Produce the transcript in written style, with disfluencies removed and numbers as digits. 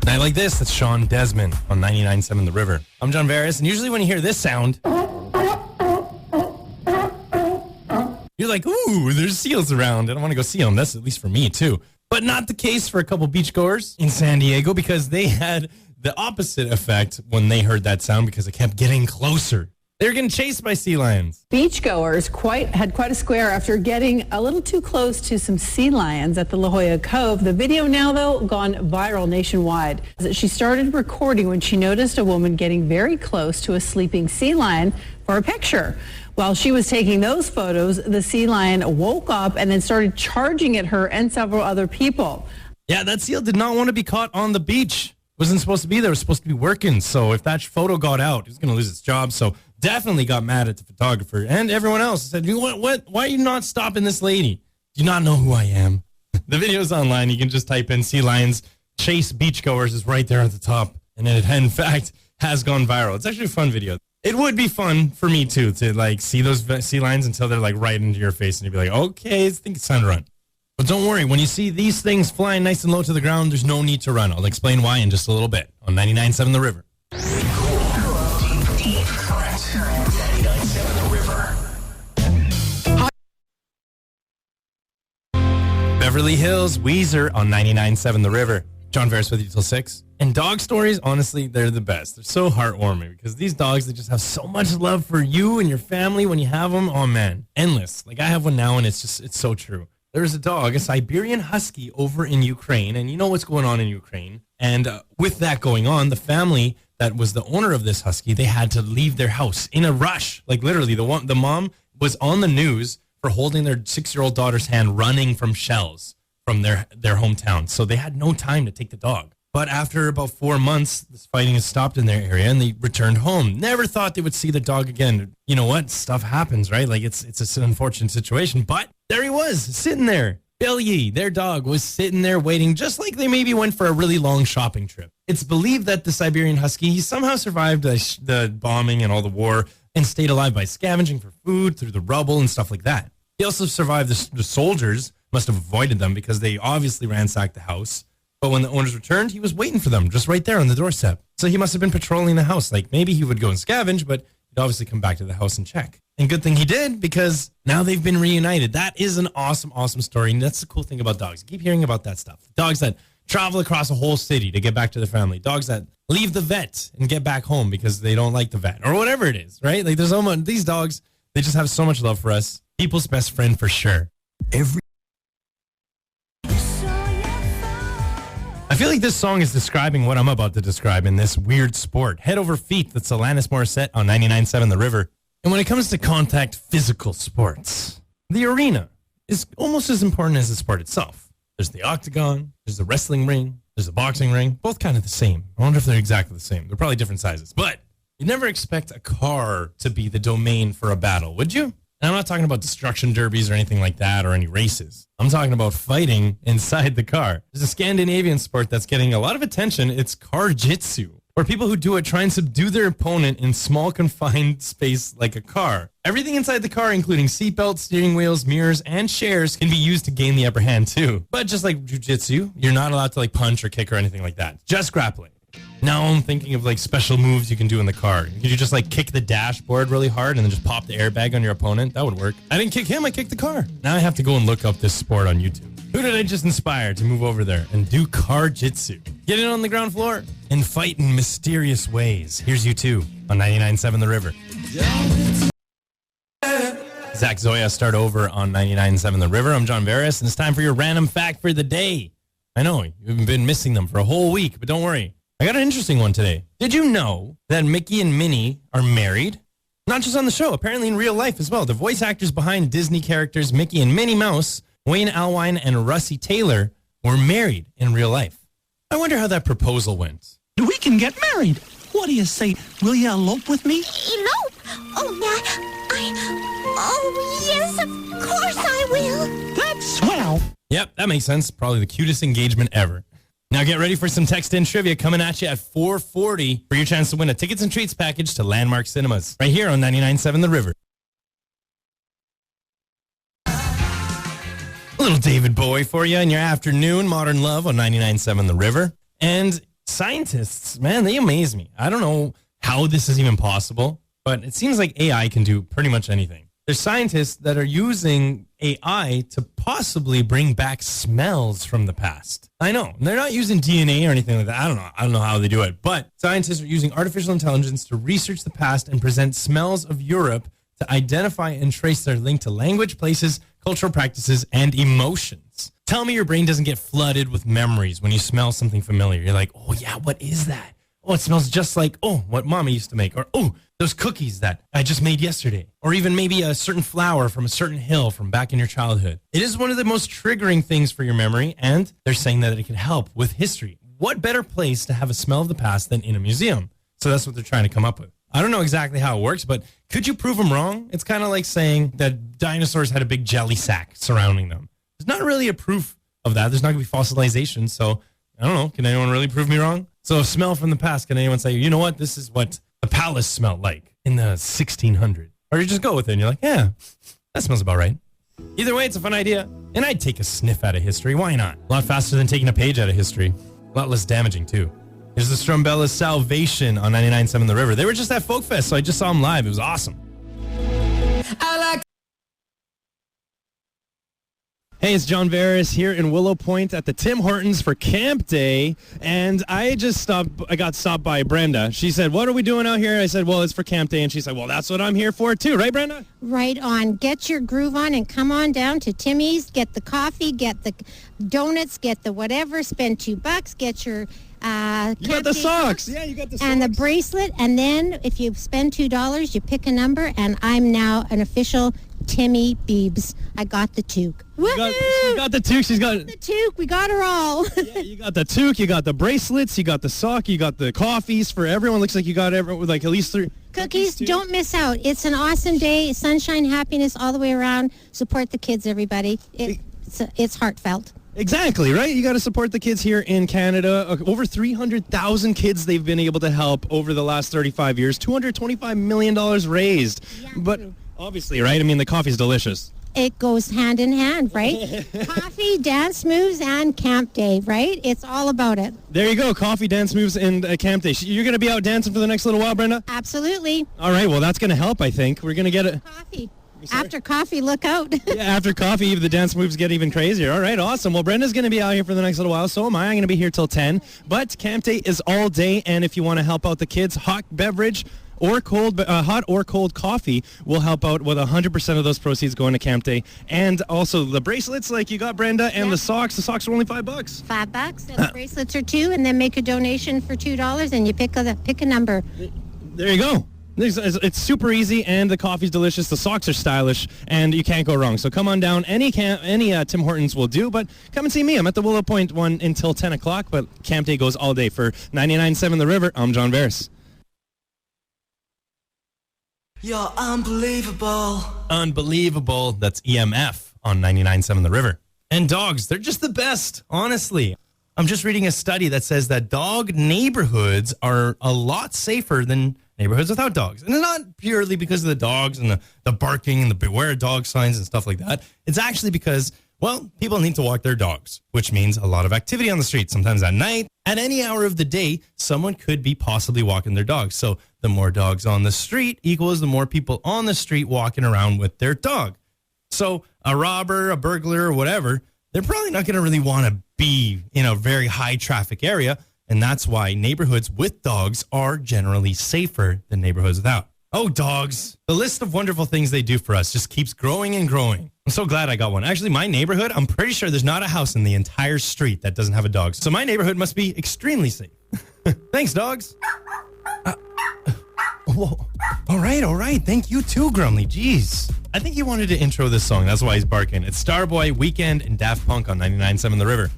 Night Like This, that's Sean Desmond on 99.7 The River. I'm John Varys, and usually when you hear this sound, you're like, ooh, there's seals around. I don't want to go see them. That's at least for me, too. But not the case for a couple beachgoers in San Diego because they had the opposite effect when they heard that sound because it kept getting closer. They were getting chased by sea lions. Beachgoers had quite a square after getting a little too close to some sea lions at the La Jolla Cove. The video now, though, gone viral nationwide. She started recording when she noticed a woman getting very close to a sleeping sea lion for a picture. While she was taking those photos, the sea lion woke up and then started charging at her and several other people. Yeah, that seal did not want to be caught on the beach. Wasn't supposed to be there. It was supposed to be working. So if that photo got out, he was going to lose his job. So definitely got mad at the photographer and everyone else. Said, what? Why are you not stopping this lady? Do you not know who I am? The video's online. You can just type in sea lions chase beachgoers is right there at the top. And it, in fact, has gone viral. It's actually a fun video. It would be fun for me, too, to like see those sea lions until they're like right into your face. And you'd be like, okay, I think it's time to run. But don't worry, when you see these things flying nice and low to the ground, there's no need to run. I'll explain why in just a little bit on 99.7 The River. Deep current. 99.7 The River. Beverly Hills, Weezer on 99.7 The River. John Varys with you till 6. And dog stories, honestly, they're the best. They're so heartwarming because these dogs, they just have so much love for you and your family when you have them. Oh, man, endless. Like I have one now and it's so true. There's a dog, a Siberian Husky over in Ukraine, and you know what's going on in Ukraine. And with that going on, the family that was the owner of this Husky, they had to leave their house in a rush. Like literally, the mom was on the news for holding their 6-year-old daughter's hand running from shells from their hometown. So they had no time to take the dog. But after about 4 months, this fighting has stopped in their area, and they returned home. Never thought they would see the dog again. You know what? Stuff happens, right? Like, it's an unfortunate situation. But there he was, sitting there. Billy, their dog, was sitting there waiting, just like they maybe went for a really long shopping trip. It's believed that the Siberian Husky, he somehow survived the bombing and all the war and stayed alive by scavenging for food through the rubble and stuff like that. He also survived the soldiers, must have avoided them because they obviously ransacked the house. But when the owners returned, he was waiting for them just right there on the doorstep. So he must have been patrolling the house. Like maybe he would go and scavenge, but he'd obviously come back to the house and check. And good thing he did because now they've been reunited. That is an awesome, awesome story. And that's the cool thing about dogs. You keep hearing about that stuff. Dogs that travel across a whole city to get back to their family. Dogs that leave the vet and get back home because they don't like the vet or whatever it is, right? Like there's so much, these dogs, they just have so much love for us. People's best friend for sure. I feel like this song is describing what I'm about to describe in this weird sport. Head over feet, that's Alanis Morissette on 99.7 The River. And when it comes to contact physical sports, the arena is almost as important as the sport itself. There's the octagon, there's the wrestling ring, there's the boxing ring, both kind of the same. I wonder if they're exactly the same. They're probably different sizes. But you'd never expect a car to be the domain for a battle, would you? And I'm not talking about destruction derbies or anything like that or any races. I'm talking about fighting inside the car. There's a Scandinavian sport that's getting a lot of attention. It's car jitsu, where people who do it try and subdue their opponent in small confined space like a car. Everything inside the car, including seatbelts, steering wheels, mirrors, and chairs, can be used to gain the upper hand too. But just like jiu-jitsu, you're not allowed to like punch or kick or anything like that. Just grappling. Now I'm thinking of like special moves you can do in the car. Could you just like kick the dashboard really hard and then just pop the airbag on your opponent? That would work. I didn't kick him, I kicked the car. Now I have to go and look up this sport on YouTube. Who did I just inspire to move over there and do car jitsu? Get in on the ground floor and fight in mysterious ways. Here's you two on 99.7 The River. Zach Zoya start over on 99.7 The River. I'm John Varys, and it's time for your random fact for the day. I know, you've been missing them for a whole week, but don't worry. I got an interesting one today. Did you know that Mickey and Minnie are married? Not just on the show, apparently in real life as well. The voice actors behind Disney characters Mickey and Minnie Mouse, Wayne Allwine and Russie Taylor, were married in real life. I wonder how that proposal went. We can get married. What do you say? Will you elope with me? Elope? Oh, oh, yes, of course I will. That's swell. Yep, that makes sense. Probably the cutest engagement ever. Now get ready for some text-in trivia coming at you at 4:40 for your chance to win a tickets and treats package to Landmark Cinemas right here on 99.7 The River. A little David Bowie for you in your afternoon. Modern Love on 99.7 The River. And Scientists, man, they amaze me. I don't know how this is even possible, but it seems like AI can do pretty much anything. There's scientists that are using AI to possibly bring back smells from the past. I know. They're not using DNA or anything like that. I don't know how they do it. But scientists are using artificial intelligence to research the past and present smells of Europe to identify and trace their link to language, places, cultural practices, and emotions. Tell me your brain doesn't get flooded with memories when you smell something familiar. You're like, oh yeah, what is that? Oh, it smells just like, what Mama used to make. Or, those cookies that I just made yesterday. Or even maybe a certain flower from a certain hill from back in your childhood. It is one of the most triggering things for your memory, and they're saying that it can help with history. What better place to have a smell of the past than in a museum? So that's what they're trying to come up with. I don't know exactly how it works, but could you prove them wrong? It's kind of like saying that dinosaurs had a big jelly sack surrounding them. There's not really a proof of that. There's not going to be fossilization, so I don't know. Can anyone really prove me wrong? So a smell from the past, can anyone say, you know what, this is what the palace smelled like in the 1600s? Or you just go with it and you're like, yeah, that smells about right. Either way, it's a fun idea. And I'd take a sniff out of history. Why not? A lot faster than taking a page out of history. A lot less damaging, too. Here's the Strumbella Salvation on 99.7 The River. They were just at Folk Fest, so I just saw them live. It was awesome. Hey, it's John Veris here in Willow Point at the Tim Hortons for Camp Day, and I got stopped by Brenda. She said, what are we doing out here? I said, well, it's for Camp Day, and she said, well, that's what I'm here for too. Right, Brenda? Right on. Get your groove on and come on down to Timmy's. Get the coffee, get the donuts, get the whatever, spend $2, get your you got the socks. Yeah, you got the socks. And the bracelet, and then if you spend $2, you pick a number, and I'm now an official Timmy Beebs. I got the toque. You got the toque. She's got the toque. We got her all. Yeah, you got the toque. You got the bracelets. You got the sock. You got the coffees for everyone. Looks like you got everyone with like at least 3 cookies. Don't miss out. It's an awesome day. Sunshine, happiness all the way around. Support the kids, everybody. It's heartfelt. Exactly, right? You got to support the kids here in Canada. Over 300,000 kids they've been able to help over the last 35 years. $225 million raised. Yeah, but obviously, right? I mean, the coffee's delicious. It goes hand in hand, right? Coffee, dance moves, and camp day, right? It's all about it. There you go. Coffee, dance moves, and camp day. You're going to be out dancing for the next little while, Brenda? Absolutely. All right. Well, that's going to help, I think. We're going to get it. Coffee. After coffee, look out. Yeah, after coffee, the dance moves get even crazier. All right, awesome. Well, Brenda's going to be out here for the next little while. So am I. I'm going to be here till 10. But Camp Day is all day, and if you want to help out the kids, hot beverage or hot or cold coffee will help out with 100% of those proceeds going to Camp Day. And also the bracelets, like you got, Brenda, and the socks. The socks are only $5. $5, and the bracelets are $2, and then make a donation for $2, and you pick a number. There you go. It's super easy, and the coffee's delicious. The socks are stylish, and you can't go wrong. So come on down. Any Tim Hortons will do, but come and see me. I'm at the Willow Point one until 10 o'clock, but Camp Day goes all day. For 99.7 The River, I'm John Veris. You're unbelievable. Unbelievable. That's EMF on 99.7 The River. And dogs, they're just the best, honestly. I'm just reading a study that says that dog neighborhoods are a lot safer than neighborhoods without dogs. And it's not purely because of the dogs and the barking and the beware dog signs and stuff like that. It's actually because, well, people need to walk their dogs, which means a lot of activity on the street. Sometimes at night, at any hour of the day, someone could be possibly walking their dogs. So the more dogs on the street equals the more people on the street walking around with their dog. So a robber, a burglar, or whatever, they're probably not going to really want to be in a very high traffic area. And that's why neighborhoods with dogs are generally safer than neighborhoods without. Oh, dogs. The list of wonderful things they do for us just keeps growing and growing. I'm so glad I got one. Actually, my neighborhood, I'm pretty sure there's not a house in the entire street that doesn't have a dog. So my neighborhood must be extremely safe. Thanks, dogs. Whoa. All right. Thank you too, Grumly. Jeez. I think he wanted to intro this song. That's why he's barking. It's Starboy, Weekend, and Daft Punk on 99.7 The River.